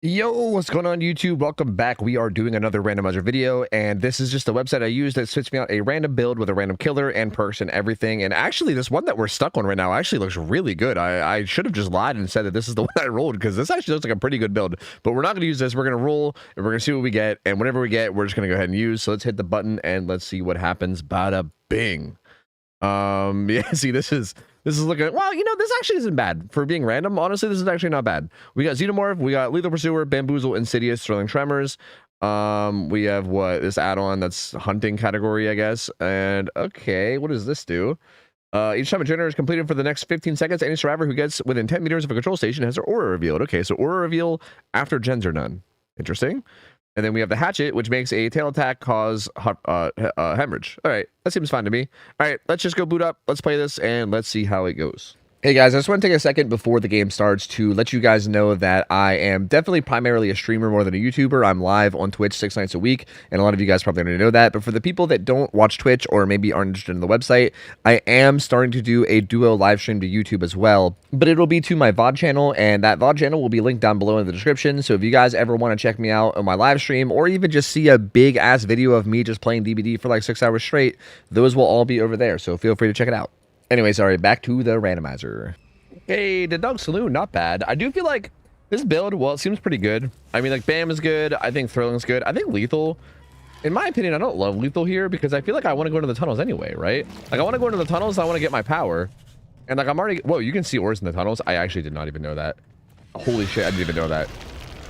Yo, what's going on YouTube? Welcome back. We are doing another randomizer video, and this is just a website I use that spits me out a random build with a random killer and perks and everything. And actually, this one that we're stuck on right now actually looks really good. I should have just lied and said that this is the one I rolled, because this actually looks like a pretty good build. But we're not going to use this. We're going to roll, and we're going to see what we get. And whatever we get, we're just going to go ahead and use. So let's hit the button, and let's see what happens. Bada bing. Yeah, see, this is looking, well, you know, this actually isn't bad for being random. Honestly, this is actually not bad. We got Xenomorph, we got Lethal Pursuer, Bamboozle, Insidious, Sterling Tremors. We have this add-on that's hunting category, I guess. And okay, what does this do? Each time a generator is completed for the next 15 seconds, any survivor who gets within 10 meters of a control station has their aura revealed. Okay, so aura reveal after gens are done. Interesting. And then we have the hatchet, which makes a tail attack cause hemorrhage. All right, that seems fine to me. All right, let's just go boot up. Let's play this, and let's see how it goes. Hey guys, I just want to take a second before the game starts to let you guys know that I am definitely primarily a streamer more than a YouTuber. I'm live on Twitch 6 nights a week, and a lot of you guys probably already know that. But for the people that don't watch Twitch or maybe aren't interested in the website, I am starting to do a duo live stream to YouTube as well. But it'll be to my VOD channel, and that VOD channel will be linked down below in the description. So if you guys ever want to check me out on my live stream, or even just see a big ass video of me just playing DBD for like 6 hours straight, those will all be over there. So feel free to check it out. Anyway, sorry, back to the randomizer. Hey, the Dog Saloon, not bad. I do feel like this build, well, it seems pretty good. I mean, like, Bam is good. I think Thrilling's good. I think Lethal, in my opinion, I don't love Lethal here because I feel like I want to go into the tunnels anyway, right? Like, I want to go into the tunnels. I want to get my power. And, like, I'm already... Whoa, you can see ores in the tunnels? I actually did not even know that. Holy shit, I didn't even know that.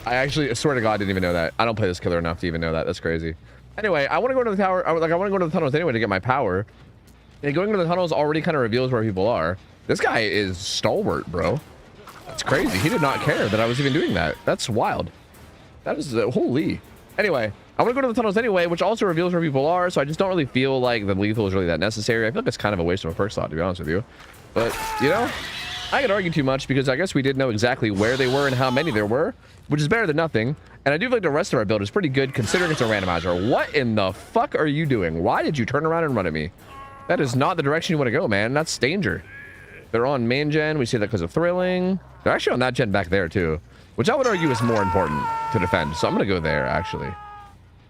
I actually, I swear to God, I didn't even know that. I don't play this killer enough to even know that. That's crazy. Anyway, I want to go into the tower. I want to go into the tunnels anyway to get my power. And going into the tunnels already kind of reveals where people are. This guy is stalwart, bro. That's crazy. He did not care that I was even doing that. That's wild. That is holy. Anyway, I want to go to the tunnels anyway, which also reveals where people are. So I just don't really feel like the lethal is really that necessary. I feel like it's kind of a waste of a perk slot, to be honest with you. But, you know, I could argue too much because I guess we did know exactly where they were and how many there were, which is better than nothing. And I do feel like the rest of our build is pretty good considering it's a randomizer. What in the fuck are you doing? Why did you turn around and run at me? That is not the direction you want to go, man. That's danger. They're on main gen. We see that because of Thrilling. They're actually on that gen back there, too. Which I would argue is more important to defend. So I'm going to go there, actually.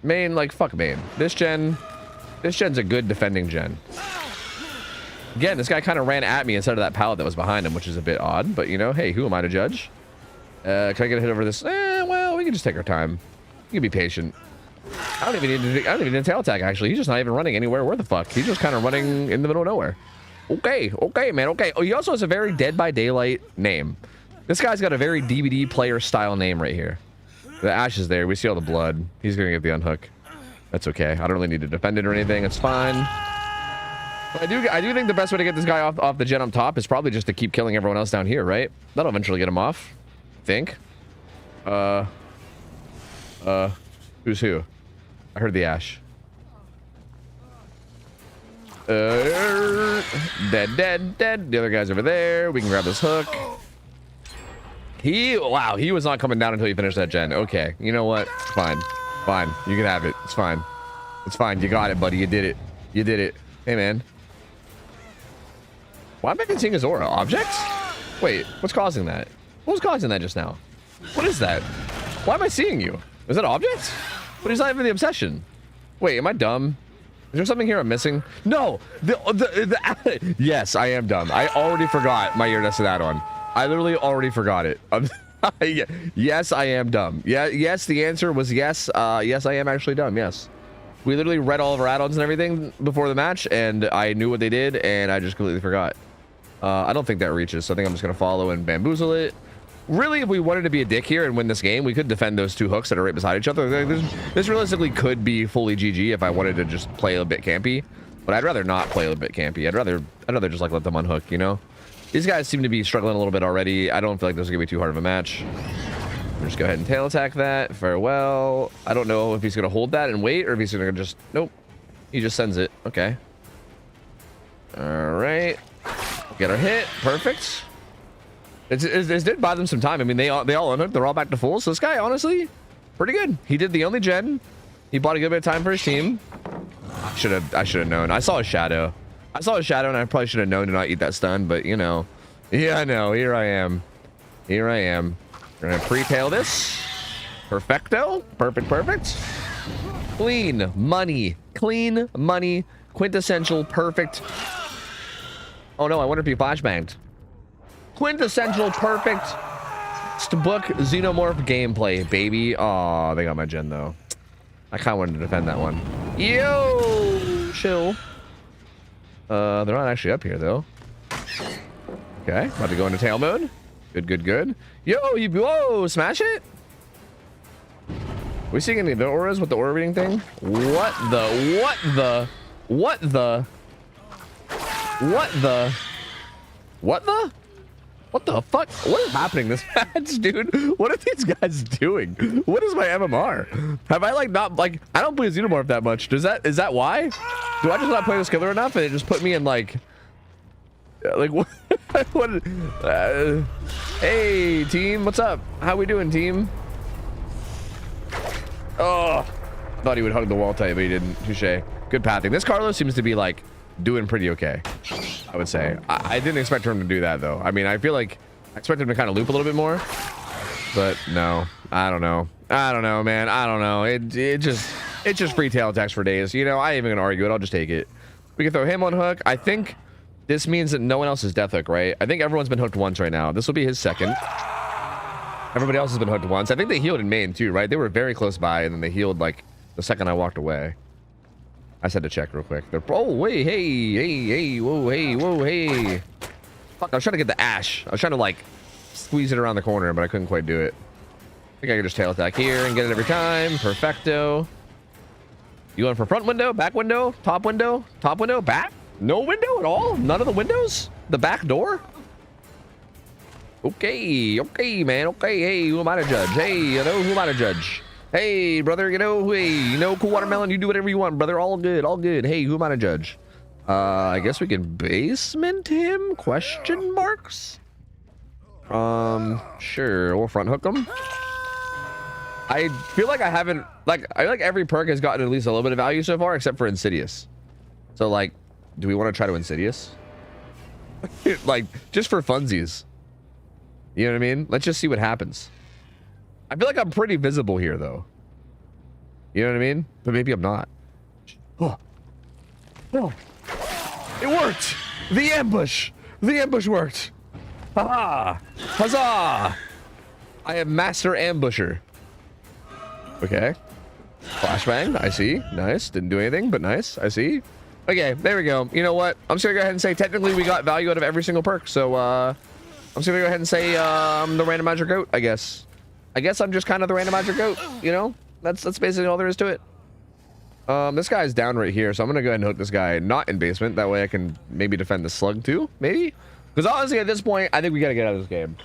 Main, like, fuck main. This gen's a good defending gen. Again, this guy kind of ran at me instead of that pallet that was behind him, which is a bit odd. But, you know, hey, who am I to judge? Can I get a hit over this? Well, we can just take our time. You can be patient. I don't even need a tail attack, actually. He's just not even running anywhere. Where the fuck? He's just kind of running in the middle of nowhere. Okay, man, okay. Oh, he also has a very Dead by Daylight name. This guy's got a very DVD player style name right here. The ash is there. We see all the blood. He's gonna get the unhook. That's okay. I don't really need to defend it or anything. It's fine. But I do think the best way to get this guy off the gen up top is probably just to keep killing everyone else down here, right? That'll eventually get him off. I think. Who's who? I heard the ash. Dead. The other guy's over there. We can grab this hook. Wow, he was not coming down until you finished that gen. Okay, you know what? It's fine. Fine. You can have it. It's fine. It's fine. You got it, buddy. You did it. You did it. Hey, man. Why am I even seeing his aura? Objects? Wait, what's causing that? What was causing that just now? What is that? Why am I seeing you? Is that objects? But he's not even the obsession. Wait, am I dumb? Is there something here I'm missing? No! Yes, I am dumb. I already forgot my iridescent add-on. I literally already forgot it. Yes, I am dumb. Yeah, yes, the answer was yes. Yes, I am actually dumb, yes. We literally read all of our add-ons and everything before the match, and I knew what they did, and I just completely forgot. I don't think that reaches, so I think I'm just going to follow and bamboozle it. Really, if we wanted to be a dick here and win this game, we could defend those two hooks that are right beside each other. This realistically could be fully GG if I wanted to just play a bit campy, but I'd rather not play a bit campy. I'd rather just like let them unhook, you know? These guys seem to be struggling a little bit already. I don't feel like this is gonna be too hard of a match. We'll just go ahead and tail attack that. Farewell. I don't know if he's gonna hold that and wait or if he's gonna just... Nope. He just sends it. Okay. All right. Get our hit. Perfect. It did buy them some time. I mean, they all unhooked. They're all back to full. So this guy, honestly, pretty good. He did the only gen. He bought a good bit of time for his team. I should have known. I saw a shadow. And I probably should have known to not eat that stun. But you know, yeah, I know. Here I am. We're gonna pre-tail this. Perfecto. Perfect, perfect. Clean money. Clean money. Quintessential perfect. Oh no, I wonder if he flashbanged. Quintessential perfect book Xenomorph gameplay, baby. Oh, they got my gen though. I kind of wanted to defend that one. Yo, chill. They're not actually up here though. Okay, about to go into tail mode. Good, good, good. Yo, whoa, smash it. We seeing any of the auras with the orbiting thing? What the? What the? What the? What the? What the? What the fuck? What is happening this match, dude? What are these guys doing? What is my MMR? Have I like not like I don't play Xenomorph that much. Is that why? Do I just not play this killer enough and it just put me in like what? What? Hey team, what's up? How we doing, team? Oh, thought he would hug the wall tight, but he didn't. Touche. Good pathing. This Carlos seems to be like doing pretty okay, I would say. I didn't expect him to do that though. I mean, I feel like I expected him to kind of loop a little bit more, but no. I don't know. I don't know, man. I don't know. It just free tail attacks for days. You know, I ain't even gonna argue it. I'll just take it. We can throw him on hook. I think this means that no one else is death hook, right? I think everyone's been hooked once right now. This will be his second. Everybody else has been hooked once. I think they healed in main too, right? They were very close by, and then they healed like the second I walked away. I just had to check real quick. They're, oh, wait, hey, whoa, hey. Fuck, I was trying to get the Ash. I was trying to like squeeze it around the corner, but I couldn't quite do it. I think I could just tail attack here and get it every time. Perfecto. You going for front window, back window, top window, back? No window at all? None of the windows? The back door? Okay, man. Okay, hey, who am I to judge? Hey, you know, who am I to judge? Hey, brother, cool watermelon, you do whatever you want, brother. All good, all good. Hey, who am I to judge? I guess we can basement him? Question marks? Sure, we'll front hook him. I feel like I haven't, I feel like every perk has gotten at least a little bit of value so far, except for Insidious. So, like, do we want to try to Insidious? Like, just for funsies. You know what I mean? Let's just see what happens. I feel like I'm pretty visible here, though. You know what I mean? But maybe I'm not. Oh. Oh. It worked! The ambush! The ambush worked! Haha! Huzzah! I am Master Ambusher. Okay. Flashbang, I see. Nice. Didn't do anything, but nice. I see. Okay, there we go. You know what? I'm just gonna go ahead and say technically we got value out of every single perk, so I'm just gonna go ahead and say the randomizer goat, I guess. I guess I'm just kind of the randomizer goat, you know? That's basically all there is to it. This guy's down right here, so I'm gonna go ahead and hook this guy not in basement. That way I can maybe defend the slug too, maybe? Because honestly, at this point, I think we gotta get out of this game.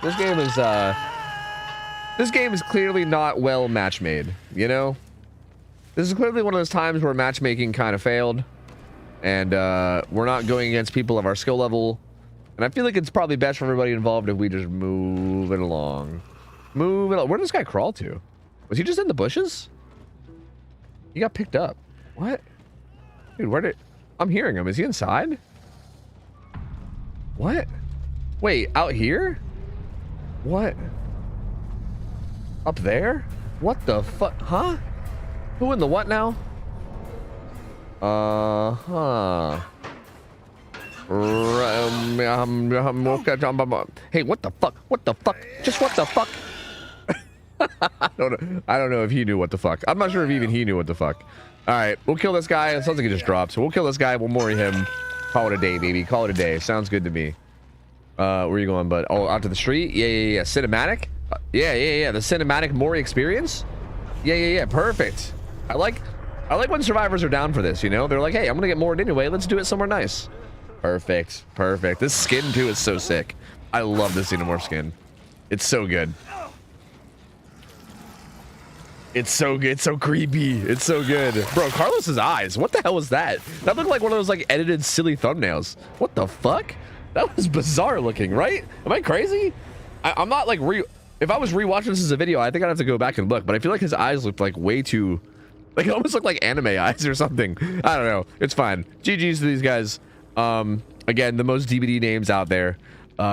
This game is clearly not well match made, you know? This is clearly one of those times where matchmaking kind of failed. And we're not going against people of our skill level. And I feel like it's probably best for everybody involved if we just move it along. Move it along. Where did this guy crawl to? Was he just in the bushes? He got picked up. What? Dude, where did... I'm hearing him. Is he inside? What? Wait, out here? What? Up there? What the fuck? Huh? Who in the what now? Hey, what the fuck? What the fuck? Just what the fuck? I don't know if he knew what the fuck. I'm not sure if even he knew what the fuck. All right, we'll kill this guy. It sounds like he just dropped. So we'll kill this guy. We'll mori him. Call it a day, baby. Call it a day. Sounds good to me. Where are you going, bud? Oh, out to the street? Yeah. Cinematic? Yeah. The cinematic mori experience? Yeah. Perfect. I like when survivors are down for this, you know? They're like, hey, I'm gonna get moored anyway. Let's do it somewhere nice. Perfect. This skin, too, is so sick. I love this Xenomorph skin. It's so good. It's so good. It's so creepy. It's so good. Bro, Carlos's eyes. What the hell was that? That looked like one of those, like, edited silly thumbnails. What the fuck? That was bizarre looking, right? Am I crazy? I'm not, like, if I was rewatching this as a video, I think I'd have to go back and look. But I feel like his eyes looked, like, way too... Like, it almost looked like anime eyes or something. I don't know. It's fine. GG's to these guys. Again, the most DVD names out there.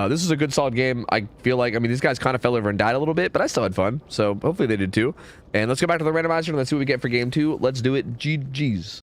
This is a good solid game. I feel like, I mean, these guys kind of fell over and died a little bit, but I still had fun. So hopefully they did too. And let's go back to the randomizer and let's see what we get for game 2. Let's do it. GG's.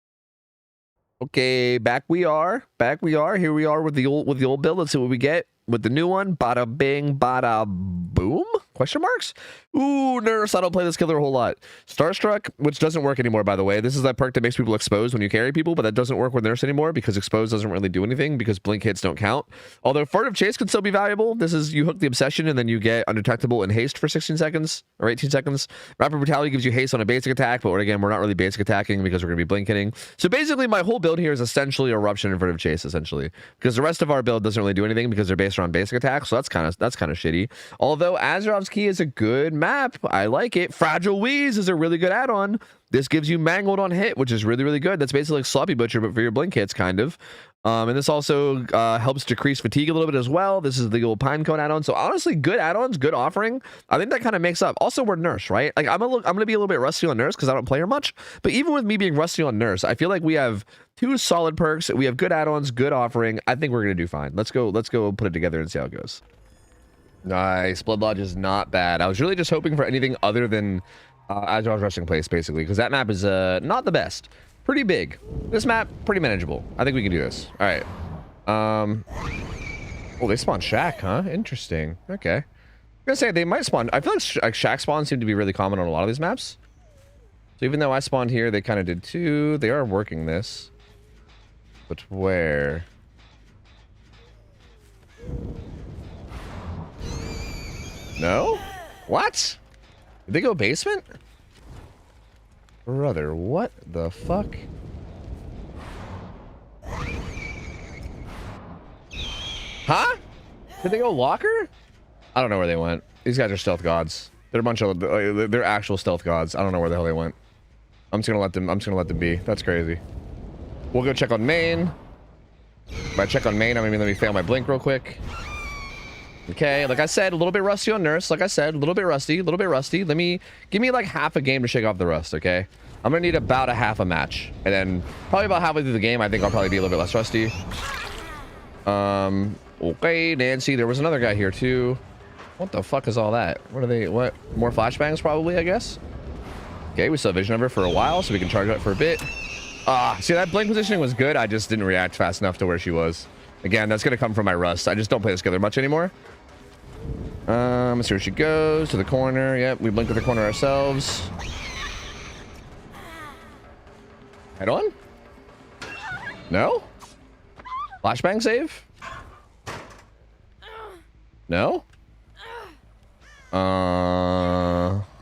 Okay, back we are. Here we are with the old build. Let's see what we get with the new one. Bada bing, bada boom? Question marks? Ooh, nurse. I don't play this killer a whole lot. Starstruck, which doesn't work anymore, by the way. This is that perk that makes people exposed when you carry people, but that doesn't work with nurse anymore because exposed doesn't really do anything because blink hits don't count. Although furtive chase could still be valuable. This is, you hook the obsession and then you get undetectable and haste for 16 seconds or 18 seconds. Rapid brutality gives you haste on a basic attack, but again, we're not really basic attacking because we're going to be blink hitting. So basically, my whole build here is essentially eruption and furtive chase, essentially, because the rest of our build doesn't really do anything because they're based around basic attacks. So that's kind of shitty. Although Azerov's Key is a good map. I like it. Fragile Wheeze is a really good add-on. This gives you mangled on hit, which is really, really good. That's basically like Sloppy Butcher, but for your blink hits, kind of. And this also helps decrease fatigue a little bit as well. This is the old Pinecone add-on. So honestly, good add-ons, good offering. I think that kind of makes up. Also, we're nurse, right? Like I'm gonna be a little bit rusty on nurse because I don't play her much. But even with me being rusty on nurse, I feel like we have 2 solid perks. We have good add-ons, good offering. I think we're gonna do fine. Let's go put it together and see how it goes. Nice. Blood Lodge is not bad. I was really just hoping for anything other than Azeroth's resting place, basically, because that map is not the best. Pretty big. This map, pretty manageable. I think we can do this. All right. Oh, they spawn Shack, huh? Interesting. Okay. I'm gonna say they might spawn. I feel like Shack spawns seem to be really common on a lot of these maps. So even though I spawned here, they kind of did too. They are working this. But where? No? What? Did they go basement? Brother, what the fuck? Huh? Did they go locker? I don't know where they went. These guys are stealth gods. They're a bunch of they're actual stealth gods. I don't know where the hell they went. I'm just gonna let them be. That's crazy. We'll go check on main. If I check on main, let me fail my blink real quick. Okay, like I said, a little bit rusty on nurse. Like I said, a little bit rusty. Give me like half a game to shake off the rust, okay? I'm gonna need about a half a match. And then probably about halfway through the game, I think I'll probably be a little bit less rusty. Okay, Nancy, there was another guy here too. What the fuck is all that? What? More flashbangs probably, I guess? Okay, we saw vision of her for a while, so we can charge up for a bit. See, that blink positioning was good. I just didn't react fast enough to where she was. Again, that's gonna come from my rust. I just don't play this together much anymore. Let's see where she goes. To the corner. Yep, we blink to the corner ourselves. Head on? No? Flashbang save? No? I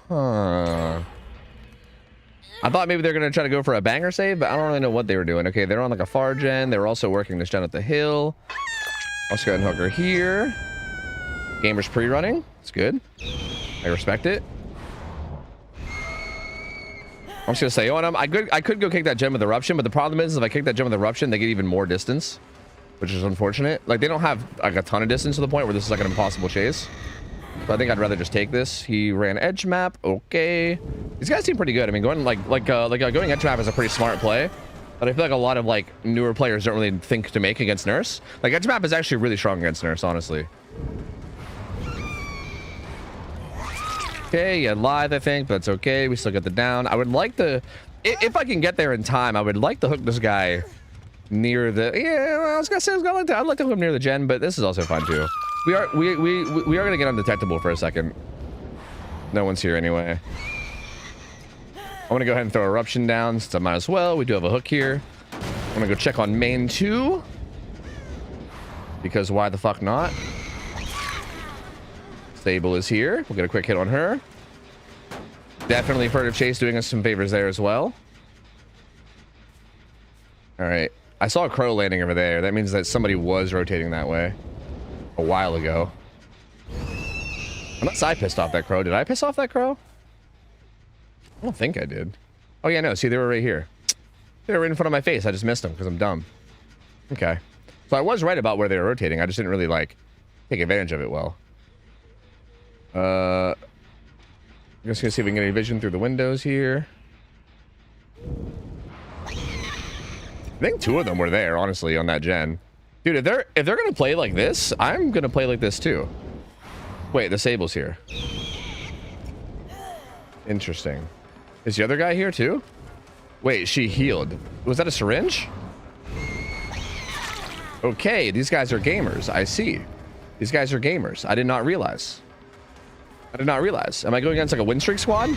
thought maybe they're going to try to go for a banger save, but I don't really know what they were doing. Okay, they're on like a far gen. They were also working this down at the hill. Let's go ahead and hook her here. Gamer's pre-running. It's good. I respect it. I'm just going to say, on them. I could go kick that gem with eruption, but the problem is if I kick that gem with eruption, they get even more distance, which is unfortunate. Like, they don't have like a ton of distance to the point where this is like an impossible chase. So I think I'd rather just take this. He ran edge map. Okay. These guys seem pretty good. I mean, going going edge map is a pretty smart play, but I feel like a lot of like newer players don't really think to make against nurse. Like edge map is actually really strong against nurse, honestly. Okay, yeah, live, I think, but it's okay. We still get the down. I would like to, if I can get there in time, I would like to hook this guy near the, I was gonna say I'd like to hook him near the gen, but this is also fine too. We are gonna get undetectable for a second. No one's here anyway. I'm gonna go ahead and throw eruption down since I might as well. We do have a hook here. I'm gonna go check on main 2 because why the fuck not? Sable is here. We'll get a quick hit on her. Definitely furtive chase doing us some favors there as well. All right, I saw a crow landing over there. That means that somebody was rotating that way a while ago. Unless I pissed off that crow. Did I piss off that crow? I don't think I did. Oh yeah, no, see, they were right here. They were right in front of my face. I just missed them because I'm dumb. Okay, so I was right about where they were rotating. I just didn't really like take advantage of it well. I'm just gonna see if we can get any vision through the windows here. I think 2 of them were there, honestly, on that gen. Dude, if they're gonna play like this, I'm gonna play like this too. Wait, the Sable's here. Interesting. Is the other guy here too? Wait, she healed. Was that a syringe? Okay, these guys are gamers. I see. These guys are gamers. I did not realize. I did not realize. Am I going against like a win streak squad?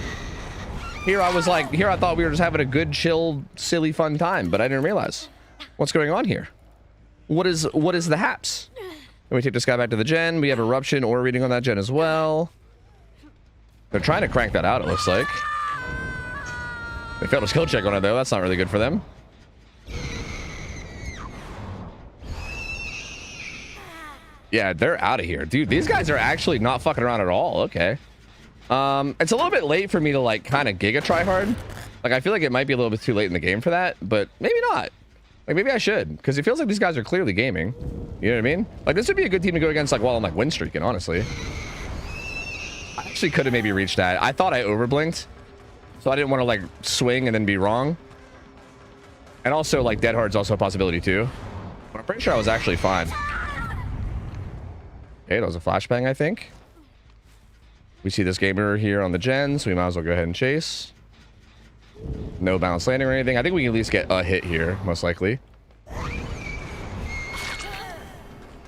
Here I was like, here I thought we were just having a good, chill, silly, fun time, but I didn't realize. What's going on here? What is the haps? Then we take this guy back to the gen. We have eruption or reading on that gen as well. They're trying to crank that out, it looks like. They failed a skill check on it though. That's not really good for them. Yeah, they're out of here. Dude, these guys are actually not fucking around at all. Okay. It's a little bit late for me to like kind of giga try hard. Like I feel like it might be a little bit too late in the game for that, but maybe not. Like maybe I should, because it feels like these guys are clearly gaming. You know what I mean? Like this would be a good team to go against like while I'm like win streaking, honestly. I actually could have maybe reached that. I thought I overblinked, so I didn't want to like swing and then be wrong. And also like dead hard's also a possibility too. But I'm pretty sure I was actually fine. Okay, that was a flashbang, I think. We see this gamer here on the gen, so we might as well go ahead and chase. No bounce landing or anything. I think we can at least get a hit here, most likely.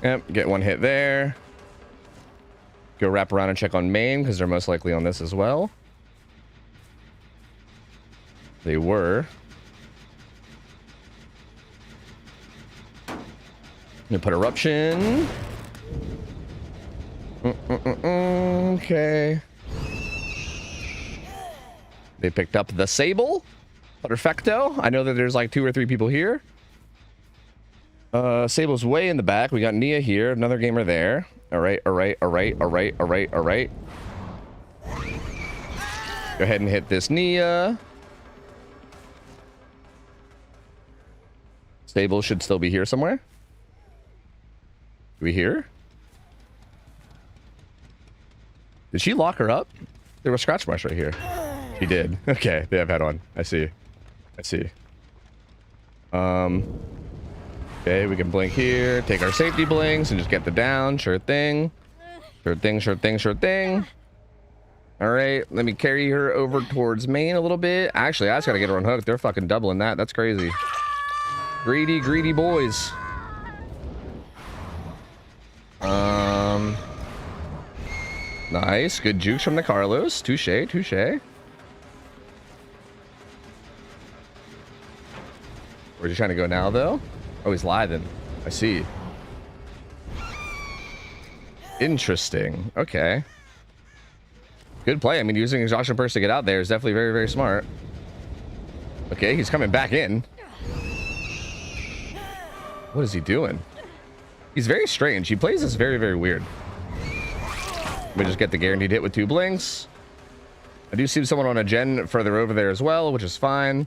Yep, get one hit there. Go wrap around and check on main, because they're most likely on this as well. They were. Gonna put eruption. Okay. They picked up the Sable. Perfecto. I know that there's like 2 or 3 people here. Sable's way in the back. We got Nia here. Another gamer there. All right. Go ahead and hit this Nia. Sable should still be here somewhere. Do we hear? Did she lock her up? There was scratch marks right here. She did. Okay, they have head on. I see. Okay, we can blink here. Take our safety blinks and just get the down. Sure thing. All right, let me carry her over towards main a little bit. Actually, I just gotta get her unhooked. They're fucking doubling that. That's crazy. Greedy boys. Nice. Good jukes from the Carlos. Touche. Where's he trying to go now, though? Oh, he's living. I see. Interesting. Okay. Good play. I mean, using exhaustion burst to get out there is definitely very, very smart. Okay, he's coming back in. What is he doing? He's very strange. He plays this very, very weird. We just get the guaranteed hit with 2 blinks. I do see someone on a gen further over there as well, which is fine. I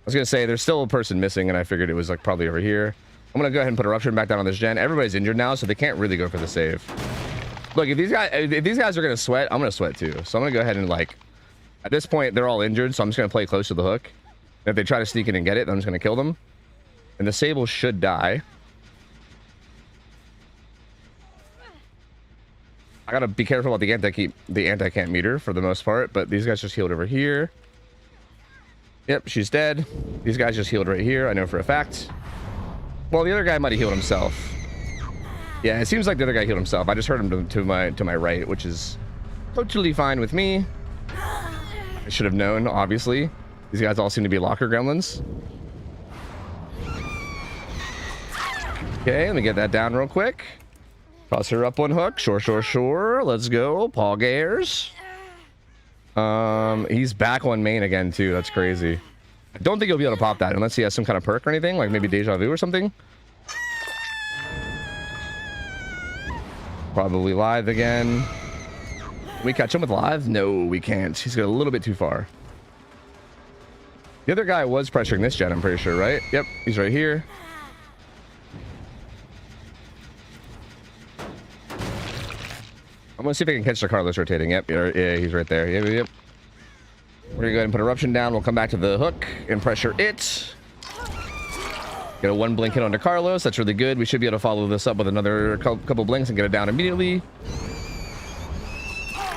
was gonna say there's still a person missing, and I figured it was like probably over here. I'm gonna go ahead and put eruption back down on this gen. Everybody's injured now, so they can't really go for the save. Look, if these guys are gonna sweat, I'm gonna sweat too. So I'm gonna go ahead and like, at this point they're all injured, so I'm just gonna play close to the hook. And if they try to sneak in and get it, then I'm just gonna kill them. And the Sable should die. I gotta be careful about the anti-camp meter for the most part, but these guys just healed over here. Yep, she's dead. These guys just healed right here, I know for a fact. Well, the other guy might have healed himself. Yeah, it seems like the other guy healed himself. I just heard him to my right, which is totally fine with me. I should have known, obviously. These guys all seem to be locker gremlins. Okay, let me get that down real quick. Toss her up 1 hook. Sure. Let's go. Paul Gares. He's back on main again, too. That's crazy. I don't think he'll be able to pop that unless he has some kind of perk or anything, like maybe deja vu or something. Probably live again. Can we catch him with live? No, we can't. He's got a little bit too far. The other guy was pressuring this gen, I'm pretty sure, right? Yep, he's right here. I'm gonna see if I can catch the Carlos rotating. Yep, yeah, he's right there. Yep. We're gonna go ahead and put eruption down. We'll come back to the hook and pressure it. Get a 1 blink hit onto Carlos. That's really good. We should be able to follow this up with another couple blinks and get it down immediately.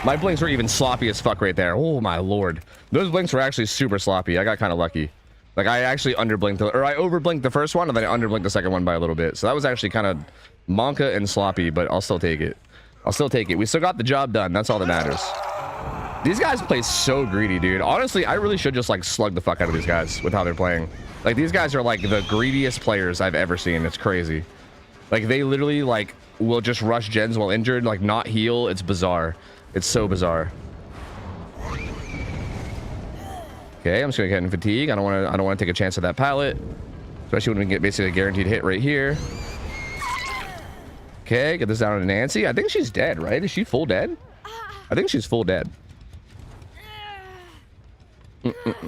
My blinks were even sloppy as fuck right there. Oh my lord. Those blinks were actually super sloppy. I got kind of lucky. Like I actually underblinked, or I overblinked the first one and then I underblinked the second one by a little bit. So that was actually kind of monka and sloppy, but I'll still take it. I'll still take it. We still got the job done. That's all that matters. These guys play so greedy, dude. Honestly, I really should just like slug the fuck out of these guys with how they're playing. Like these guys are like the greediest players I've ever seen. It's crazy. Like they literally like will just rush gens while injured, like not heal. It's bizarre. It's so bizarre. Okay, I'm just gonna get in fatigue. I don't want to take a chance at that pallet, especially when we get basically a guaranteed hit right here. Okay, get this down to Nancy. I think she's dead, right? Is she full dead? I think she's full dead.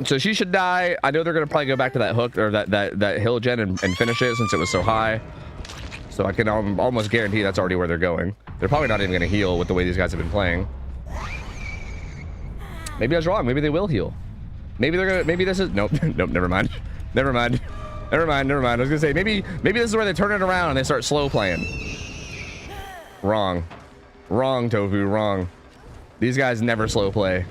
So she should die. I know they're gonna probably go back to that hook or that hill gen and finish it since it was so high. So I can almost guarantee that's already where they're going. They're probably not even gonna heal with the way these guys have been playing. Maybe I was wrong. Maybe they will heal. Maybe they're gonna. Maybe this is nope. Nope. Never mind. Never mind. Never mind. Never mind. I was gonna say maybe this is where they turn it around and they start slow playing. Wrong. Wrong, Tofu. Wrong. These guys never slow play.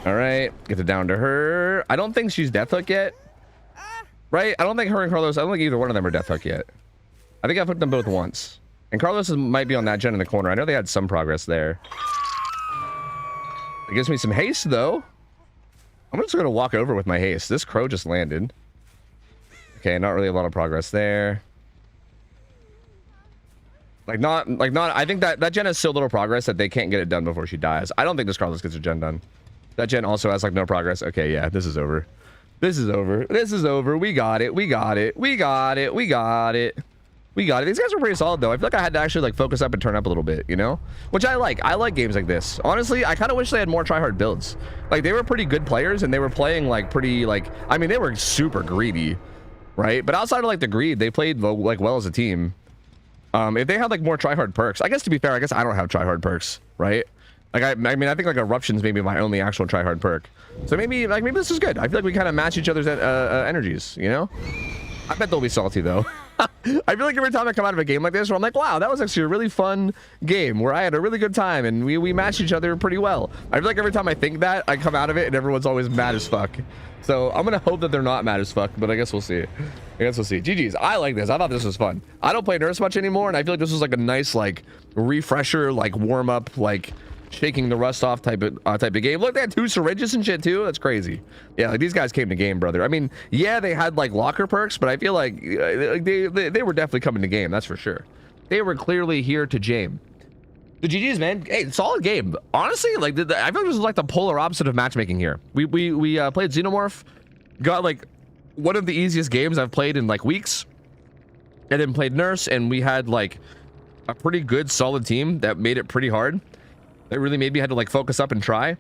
All right, get it down to her. I don't think she's death hook yet, right? I don't think her and Carlos. I don't think either one of them are death hook yet. I think I've hooked them both once. And Carlos might be on that gen in the corner. I know they had some progress there. It gives me some haste though. I'm just gonna walk over with my haste. This crow just landed. Okay, not really a lot of progress there. Like not. I think that gen has so little progress that they can't get it done before she dies. I don't think this Carlos gets her gen done. That gen also has like no progress. Okay, yeah, this is over. This is over. This is over. We got it. We got it. We got it. We got it. We got it. These guys are pretty solid though. I feel like I had to actually like focus up and turn up a little bit, you know? Which I like. I like games like this. Honestly, I kind of wish they had more tryhard builds. Like they were pretty good players and they were playing like pretty like, I mean, they were super greedy, right? But outside of like the greed, they played like well as a team. If they had like more tryhard perks, I guess to be fair, I guess I don't have tryhard perks, right? Like I mean, I think like eruption's maybe my only actual tryhard perk. So maybe this is good. I feel like we kind of match each other's energies, you know? I bet they'll be salty though. I feel like every time I come out of a game like this where I'm like, wow, that was actually a really fun game where I had a really good time and we matched each other pretty well. I feel like every time I think that, I come out of it and everyone's always mad as fuck. So I'm gonna hope that they're not mad as fuck, but I guess we'll see. I guess we'll see. GG's. I like this. I thought this was fun. I don't play nurse much anymore, and I feel like this was like a nice like refresher, like warm up, like shaking the rust off type of game. Look, they had 2 syringes and shit too. That's crazy. Yeah, like these guys came to game, brother. I mean, yeah, they had like locker perks, but I feel like they were definitely coming to game. That's for sure. They were clearly here to jam. The GG's, man. Hey, solid game. Honestly, like I feel like this was like the polar opposite of matchmaking here. We played Xenomorph, got like one of the easiest games I've played in like weeks, and then played Nurse, and we had like a pretty good solid team that made it pretty hard. That really made me had to like focus up and try.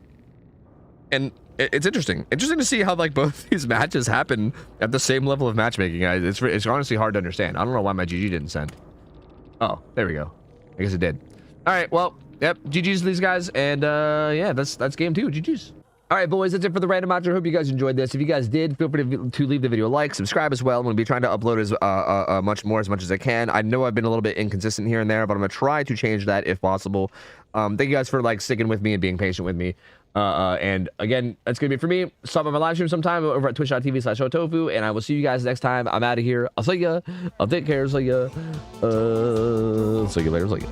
And it's interesting to see how like both these matches happen at the same level of matchmaking, guys. It's honestly hard to understand. I don't know why my GG didn't send. Oh, there we go. I guess it did. All right, well, yep, GG's to these guys, and yeah, that's game 2. GG's. All right, boys, that's it for the randomizer. Hope you guys enjoyed this. If you guys did, feel free to leave the video a like, subscribe as well. I'm going to be trying to upload as much as I can. I know I've been a little bit inconsistent here and there, but I'm going to try to change that if possible. Thank you guys for like sticking with me and being patient with me. And again, that's going to be it for me. Stop by my live stream sometime over at twitch.tv/OhTofu, and I will see you guys next time. I'm out of here. I'll see ya. I'll take care. See ya. See you later. See ya.